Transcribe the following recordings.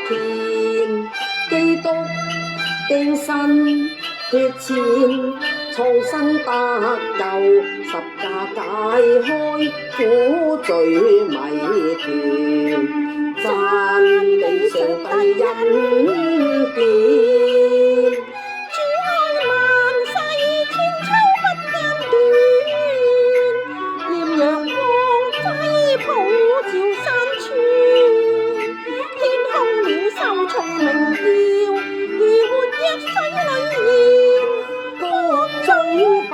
天，基督經身血濺，創生得救，十架解開苦罪謎團，讚美上帝恩典。主愛萬世，千秋不間斷，豔陽光輝普照山川，天空鳥獸蟲鳴叫，如活躍水裏現，各種百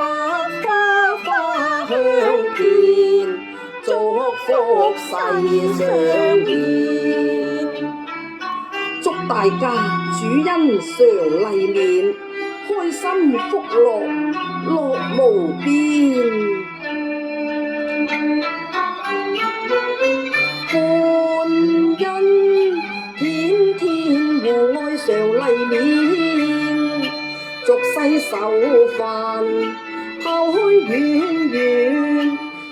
花花香遍，祝福世上現。祝大家主恩常麗面，開心福樂樂無邊。歡欣天天互愛常麗面，俗世愁煩拋開遠遠，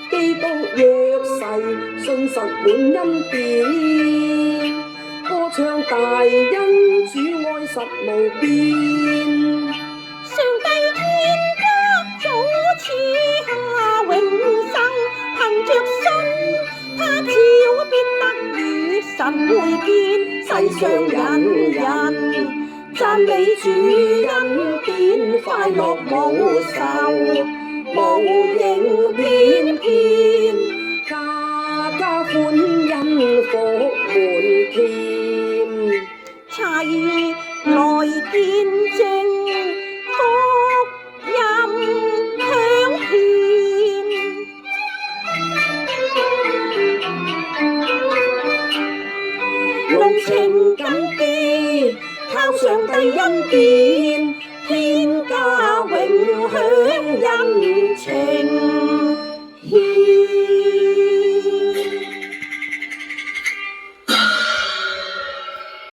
基督約誓信實滿恩典，歌唱大恩主愛實無邊。上帝天家早賜下永生，憑着信他朝必得與神會見，世上人人讚美主恩典，快樂無愁，無形翩翩，家家歡欣福滿添，齊來見證福音香遍。濃情感激，靠上帝恩典，天家永享恩情。